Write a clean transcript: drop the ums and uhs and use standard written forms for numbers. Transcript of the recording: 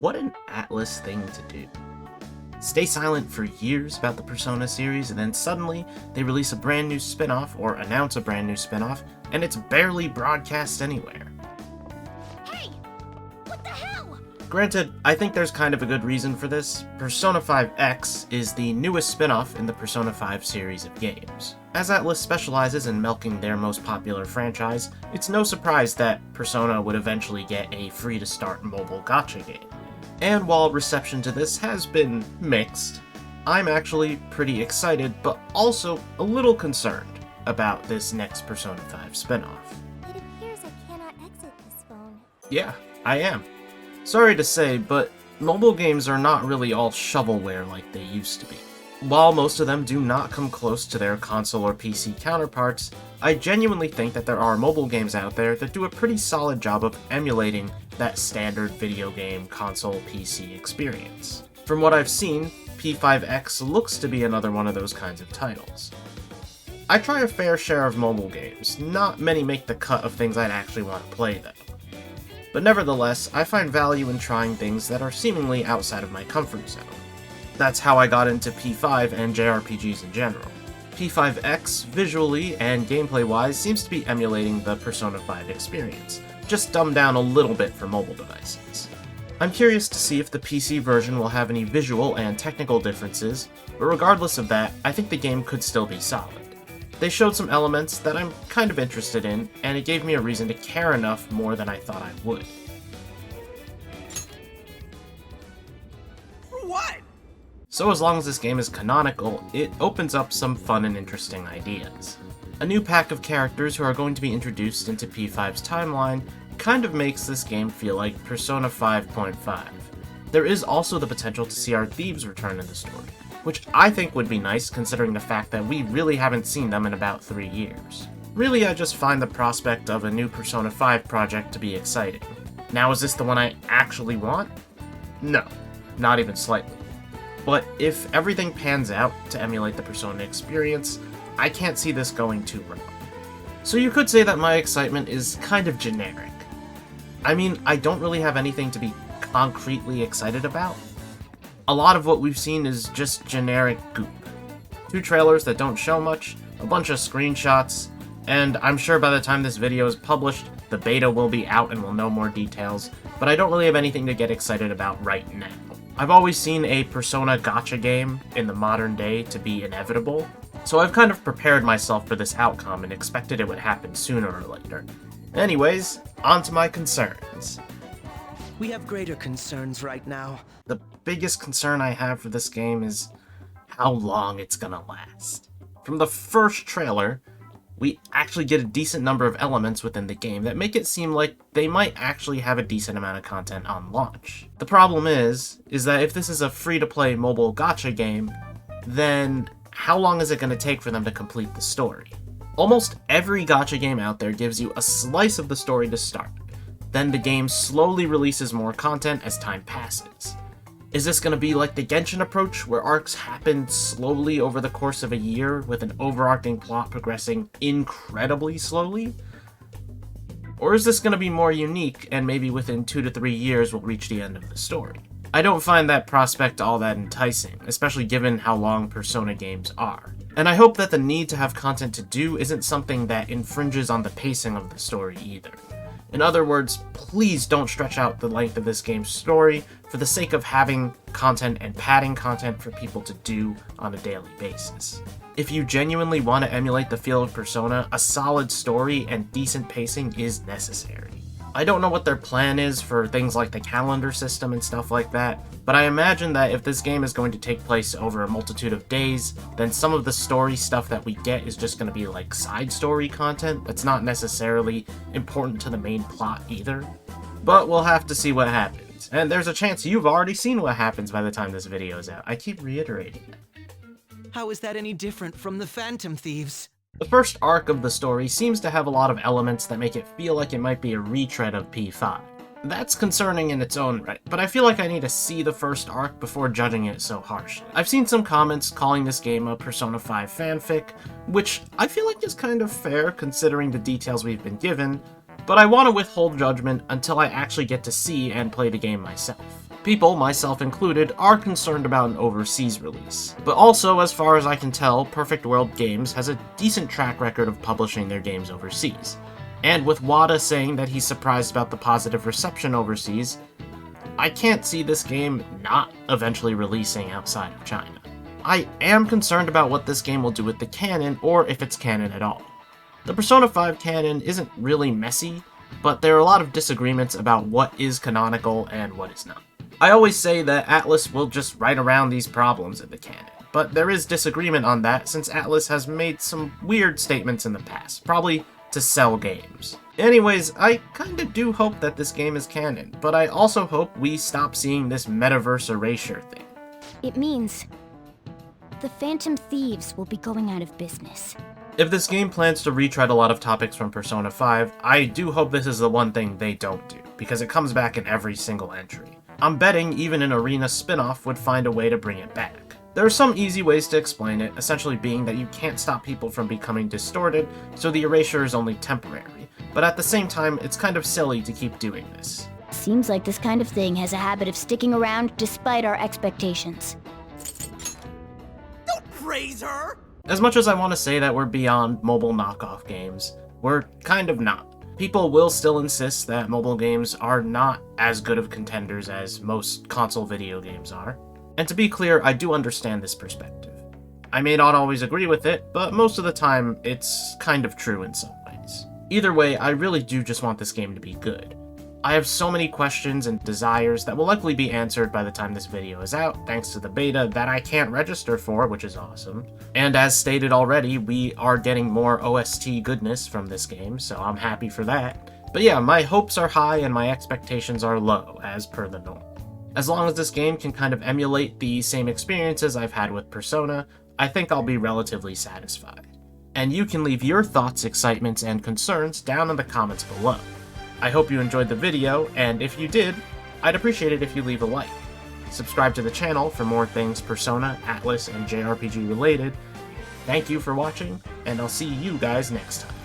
What an ATLUS thing to do. Stay silent for years about the Persona series, and then suddenly they release a brand new spin-off, or announce a brand new spin-off, and it's barely broadcast anywhere. Hey! What the hell? Granted, I think there's kind of a good reason for this. Persona 5 X is the newest spin-off in the Persona 5 series of games. As ATLUS specializes in milking their most popular franchise, it's no surprise that Persona would eventually get a free-to-start mobile gacha game. And while reception to this has been mixed, I'm actually pretty excited, but also a little concerned about this next Persona 5 spin-off. It appears I cannot exit this phone. Yeah, I am. Sorry to say, but mobile games are not really all shovelware like they used to be. While most of them do not come close to their console or PC counterparts, I genuinely think that there are mobile games out there that do a pretty solid job of emulating that standard video game console PC experience. From what I've seen, P5X looks to be another one of those kinds of titles. I try a fair share of mobile games, not many make the cut of things I'd actually want to play though. But nevertheless, I find value in trying things that are seemingly outside of my comfort zone. That's how I got into P5 and JRPGs in general. P5X, visually and gameplay-wise, seems to be emulating the Persona 5 experience, just dumbed down a little bit for mobile devices. I'm curious to see if the PC version will have any visual and technical differences, but regardless of that, I think the game could still be solid. They showed some elements that I'm kind of interested in, and it gave me a reason to care enough more than I thought I would. What? So as long as this game is canonical, it opens up some fun and interesting ideas. A new pack of characters who are going to be introduced into P5's timeline kind of makes this game feel like Persona 5.5. There is also the potential to see our Thieves return in the story, which I think would be nice considering the fact that we really haven't seen them in about 3 years. Really, I just find the prospect of a new Persona 5 project to be exciting. Now, is this the one I actually want? No, not even slightly. But if everything pans out to emulate the Persona experience, I can't see this going too wrong. So you could say that my excitement is kind of generic. I mean, I don't really have anything to be concretely excited about. A lot of what we've seen is just generic goop. 2 trailers that don't show much, a bunch of screenshots, and I'm sure by the time this video is published, the beta will be out and we'll know more details, but I don't really have anything to get excited about right now. I've always seen a Persona gacha game in the modern day to be inevitable, so I've kind of prepared myself for this outcome and expected it would happen sooner or later. Anyways, on to my concerns. We have greater concerns right now. The biggest concern I have for this game is how long it's gonna last. From the first trailer, we actually get a decent number of elements within the game that make it seem like they might actually have a decent amount of content on launch. The problem is that if this is a free-to-play mobile gacha game, then how long is it going to take for them to complete the story? Almost every gacha game out there gives you a slice of the story to start. Then the game slowly releases more content as time passes. Is this going to be like the Genshin approach, where arcs happen slowly over the course of a year, with an overarching plot progressing incredibly slowly? Or is this going to be more unique, and maybe within 2 to 3 years we'll reach the end of the story? I don't find that prospect all that enticing, especially given how long Persona games are. And I hope that the need to have content to do isn't something that infringes on the pacing of the story either. In other words, please don't stretch out the length of this game's story for the sake of having content and padding content for people to do on a daily basis. If you genuinely want to emulate the feel of Persona, a solid story and decent pacing is necessary. I don't know what their plan is for things like the calendar system and stuff like that, but I imagine that if this game is going to take place over a multitude of days, then some of the story stuff that we get is just going to be like side story content that's not necessarily important to the main plot either. But we'll have to see what happens. And there's a chance you've already seen what happens by the time this video is out. I keep reiterating that. How is that any different from the Phantom Thieves? The first arc of the story seems to have a lot of elements that make it feel like it might be a retread of P5. That's concerning in its own right, but I feel like I need to see the first arc before judging it so harshly. I've seen some comments calling this game a Persona 5 fanfic, which I feel like is kind of fair considering the details we've been given, but I want to withhold judgment until I actually get to see and play the game myself. People, myself included, are concerned about an overseas release. But also, as far as I can tell, Perfect World Games has a decent track record of publishing their games overseas. And with Wada saying that he's surprised about the positive reception overseas, I can't see this game not eventually releasing outside of China. I am concerned about what this game will do with the canon, or if it's canon at all. The Persona 5 canon isn't really messy, but there are a lot of disagreements about what is canonical and what is not. I always say that ATLUS will just write around these problems in the canon, but there is disagreement on that since ATLUS has made some weird statements in the past, probably to sell games. Anyways, I kinda do hope that this game is canon, but I also hope we stop seeing this metaverse erasure thing. It means the Phantom Thieves will be going out of business. If this game plans to retread a lot of topics from Persona 5, I do hope this is the one thing they don't do, because it comes back in every single entry. I'm betting even an Arena spin-off would find a way to bring it back. There are some easy ways to explain it, essentially being that you can't stop people from becoming distorted, so the erasure is only temporary. But at the same time, it's kind of silly to keep doing this. Seems like this kind of thing has a habit of sticking around despite our expectations. Don't praise her! As much as I want to say that we're beyond mobile knockoff games, we're kind of not. People will still insist that mobile games are not as good of contenders as most console video games are. And to be clear, I do understand this perspective. I may not always agree with it, but most of the time, it's kind of true in some ways. Either way, I really do just want this game to be good. I have so many questions and desires that will likely be answered by the time this video is out, thanks to the beta that I can't register for, which is awesome. And as stated already, we are getting more OST goodness from this game, so I'm happy for that. But yeah, my hopes are high and my expectations are low, as per the norm. As long as this game can kind of emulate the same experiences I've had with Persona, I think I'll be relatively satisfied. And you can leave your thoughts, excitements, and concerns down in the comments below. I hope you enjoyed the video, and if you did, I'd appreciate it if you leave a like. Subscribe to the channel for more things Persona, ATLUS, and JRPG related. Thank you for watching, and I'll see you guys next time.